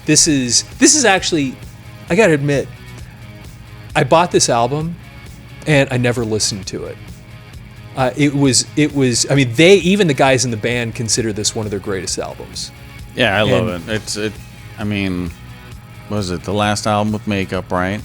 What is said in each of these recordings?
This is actually, I gotta admit, I bought this album and I never listened to it. It was. I mean, even the guys in the band consider this one of their greatest albums. Yeah, I love it. I mean, was it the last album with Makeup, right?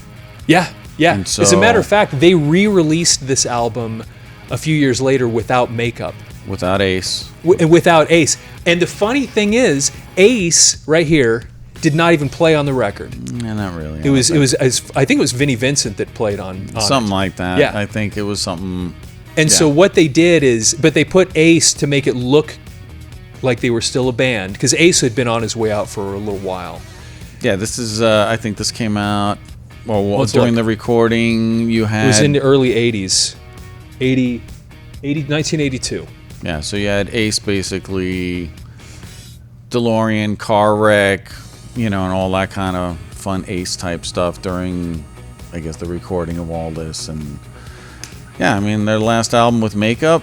Yeah. And so, as a matter of fact, they re-released this album a few years later without Makeup. Without Ace. Without Ace. And the funny thing is, Ace, right here, did not even play on the record. Yeah, not really. I think it was Vinnie Vincent that played on something it. like that. Yeah. I think it was something. And so what they did is, but they put Ace to make it look like they were still a band, because Ace had been on his way out for a little while. Yeah, this is, I think this came out, during the recording you had. It was in the early 80s, 1982. Yeah, so you had Ace basically, DeLorean, car wreck, and all that kind of fun Ace type stuff during, I guess, the recording of all this. And yeah, I mean, their last album with Makeup,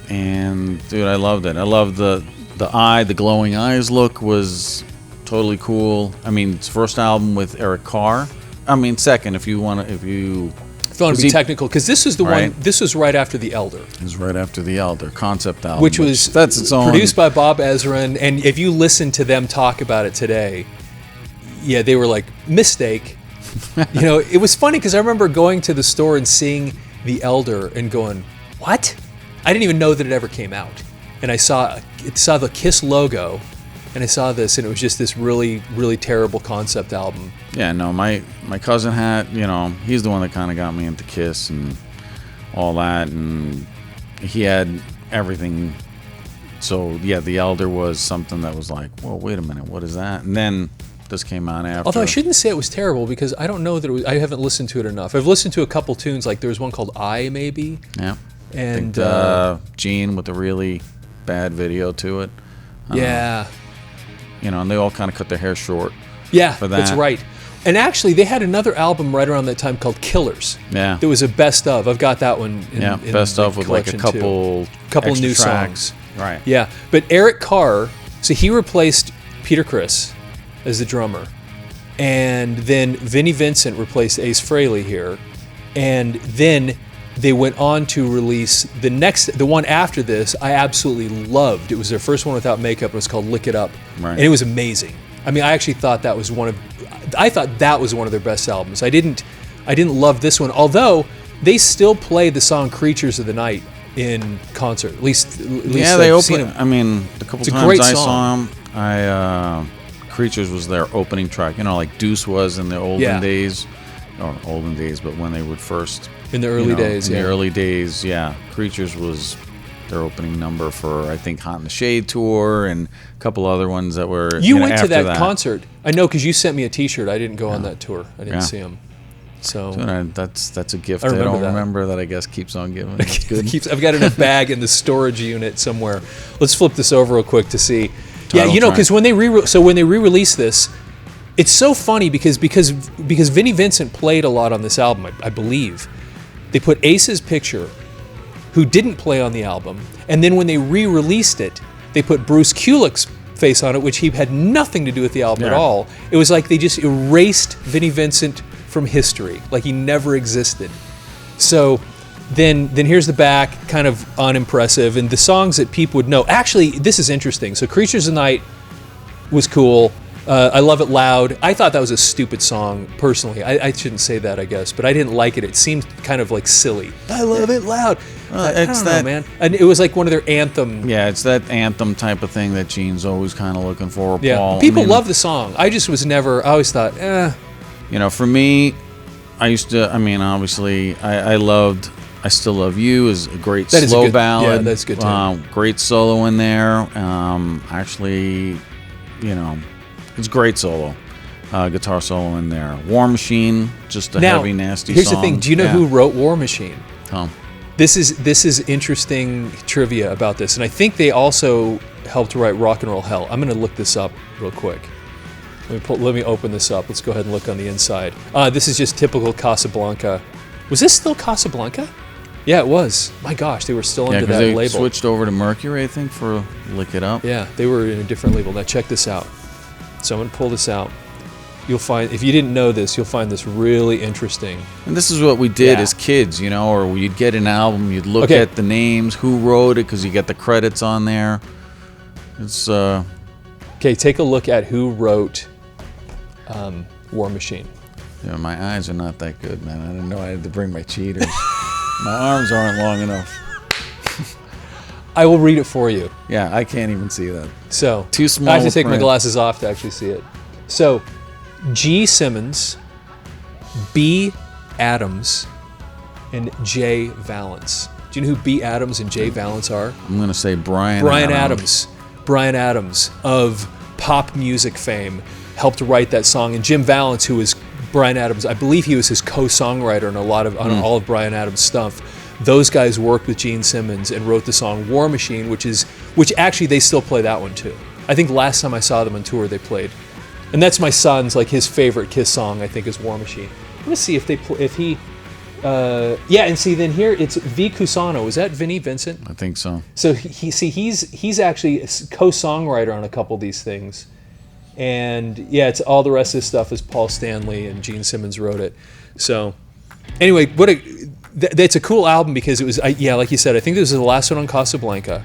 and dude, I loved it. I loved the glowing eyes look was totally cool. I mean, it's first album with Eric Carr. I mean, second if you want to be technical, because this is the one. This was right after The Elder. It was right after The Elder concept album, which was that's its own. Produced by Bob Ezrin, and if you listen to them talk about it today, yeah, they were like, mistake. It was funny because I remember going to the store and seeing The Elder and going, what? I didn't even know that it ever came out. And I saw the Kiss logo, and I saw this, and it was just this really, really terrible concept album. Yeah, no, my cousin had, he's the one that kind of got me into Kiss and all that, and he had everything. So, yeah, The Elder was something that was like, well, wait a minute, what is that? And then this came out after. Although I shouldn't say it was terrible, because I don't know that I haven't listened to it enough. I've listened to a couple tunes, like there was one called I, maybe. Yeah. And Gene with a really bad video to it. Yeah. And they all kind of cut their hair short. Yeah, for that. That's right. And actually, they had another album right around that time called Killers. Yeah. There was a best of. I've got that one. Best of with like a couple new tracks. songs. Right. Yeah, but Eric Carr, so he replaced Peter Criss as the drummer, and then Vinnie Vincent replaced Ace Frehley here, and then they went on to release the one after this. I absolutely loved. It was their first one without Makeup. It was called Lick It Up, and it was amazing. I mean, I actually thought that was one of their best albums. I didn't love this one, although they still play the song "Creatures of the Night" in concert. At least they opened. I mean, the couple times I saw them, Creatures was their opening track. Like Deuce was in the olden days, or olden days, but when they would first. In the early days, in the early days, yeah. Creatures was their opening number for, I think, Hot in the Shade tour and a couple other ones that were. You went to that concert, I know, because you sent me a T-shirt. I didn't go on that tour. I didn't see them. So that's a gift I don't remember that I guess keeps on giving. That's good. I've got it in a bag in the storage unit somewhere. Let's flip this over real quick to see. Because when they re-released this. It's so funny because Vinnie Vincent played a lot on this album, I believe. They put Ace's picture, who didn't play on the album, and then when they re-released it, they put Bruce Kulick's face on it, which he had nothing to do with the album at all. It was like they just erased Vinnie Vincent from history, like he never existed. So then here's the back, kind of unimpressive, and the songs that people would know. Actually, this is interesting. So Creatures of the Night was cool. I Love It Loud. I thought that was a stupid song, personally. I shouldn't say that, I guess, but I didn't like it. It seemed kind of like silly. I Love It Loud. I don't know, man. And it was like one of their anthem. Yeah, it's that anthem type of thing that Gene's always kind of looking for. Yeah, Paul. people love the song. I just was never. I always thought, for me, I used to. I mean, obviously, I loved. I Still Love You is a great slow ballad. Yeah, that's good too. Great solo in there. Actually, it's great solo. Guitar solo in there. War Machine, just a heavy, nasty here's song. The thing. Do you know who wrote War Machine? Tom. This is interesting trivia about this, and I think they also helped write Rock and Roll Hell. I'm going to look this up real quick. Let me open this up. Let's go ahead and look on the inside. This is just typical Casablanca. Was this still Casablanca? Yeah, it was. My gosh, they were still under that label. They switched over to Mercury, I think, for Lick It Up. Yeah, they were in a different label. Now check this out. So I'm going to pull this out. You'll find, if you didn't know this, you'll find this really interesting. And this is what we did as kids, you know, or you'd get an album, you'd look at the names, who wrote it, because you get the credits on there. It's okay, take a look at who wrote War Machine. Yeah, my eyes are not that good, man. I didn't know I had to bring my cheaters. My arms aren't long enough. I will read it for you. Yeah, I can't even see that. So too small. I have to take my glasses off to actually see it. So G. Simmons, B. Adams, and J. Valance. Do you know who B. Adams and J. Valance are? I'm going to say Bryan Adams. Bryan Adams of pop music fame helped write that song, and Jim Valance, who was Bryan Adams, I believe he was his co-songwriter on on all of Bryan Adams' stuff. Those guys worked with Gene Simmons and wrote the song War Machine, which actually they still play that one too. I think last time I saw them on tour they played. And that's my son's, like, his favorite Kiss song, I think, is War Machine. Let's see yeah, and see, then here it's V. Cusano. Is that Vinnie Vincent? I think so. So he's actually a co-songwriter on a couple of these things. And yeah, it's all the rest of this stuff is Paul Stanley and Gene Simmons wrote it. So anyway, that's a cool album because it was, yeah, like you said, I think this was the last one on Casablanca.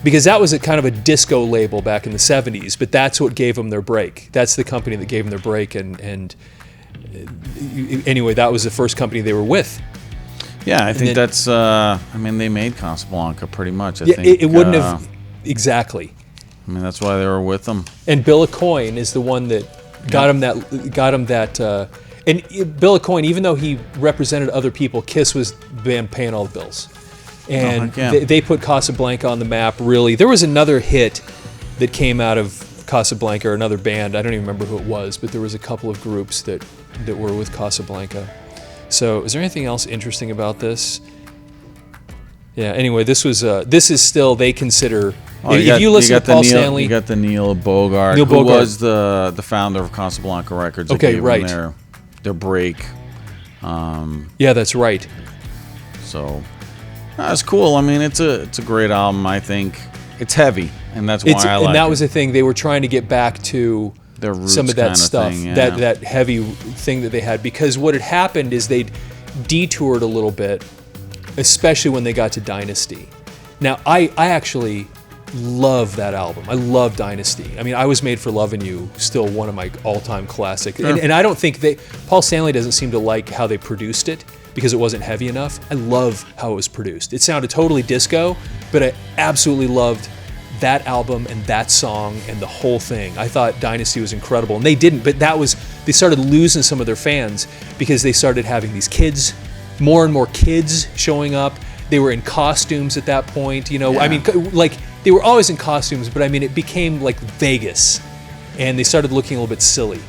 Because that was a kind of a disco label back in the 70s, but that's what gave them their break. That's the company that gave them their break, and anyway, that was the first company they were with. Yeah, I think that's, I mean, they made Casablanca pretty much. I think it wouldn't have, exactly. I mean, that's why they were with them. And Bill Aucoin is the one that got him that, and Bill Aucoin, even though he represented other people, Kiss was the band paying all the bills. And they put Casablanca on the map, really. There was another hit that came out of Casablanca, or another band. I don't even remember who it was, but there was a couple of groups that were with Casablanca. So is there anything else interesting about this? Yeah, anyway, this is still, they consider, if you listen to Paul Stanley. You got the Neil Bogart, who was the founder of Casablanca Records. Okay, right. Their break. Yeah, that's right. So that's cool. I mean, it's a great album. I think it's heavy, and that's why I like it. And that was the thing, they were trying to get back to their roots, some of that stuff, thing, yeah. that heavy thing that they had, because what had happened is they'd detoured a little bit, especially when they got to Dynasty. Now, I actually love that album. I love Dynasty. I mean, I Was Made for Loving You, still one of my all-time classics. Sure. And I don't think Paul Stanley doesn't seem to like how they produced it, because it wasn't heavy enough. I love how it was produced. It sounded totally disco, but I absolutely loved that album and that song and the whole thing. I thought Dynasty was incredible, and they didn't, but they started losing some of their fans because they started having these kids, more and more kids showing up. They were in costumes at that point, you know. Yeah. I mean, like, they were always in costumes, but I mean, it became like Vegas, and they started looking a little bit silly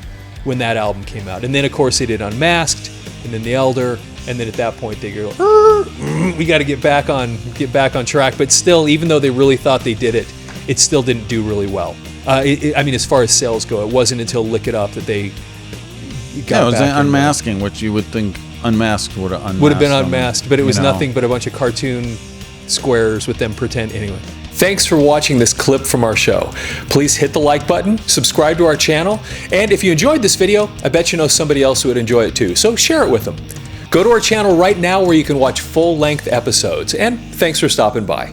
when that album came out. And then, of course, they did Unmasked, and then The Elder, and then at that point they go, we got to get back on track. But still, even though they really thought they did it, it still didn't do really well. I mean, as far as sales go, it wasn't until Lick It Up that they got it was back Unmasking, which you would think Unmasked would have been unmasked, but it was nothing but a bunch of cartoon squares with them pretend. Anyway, thanks for watching this clip from our show. Please hit the like button, subscribe to our channel, and if you enjoyed this video, I bet you know somebody else who would enjoy it too, so share it with them. Go to our channel right now where you can watch full-length episodes, and thanks for stopping by.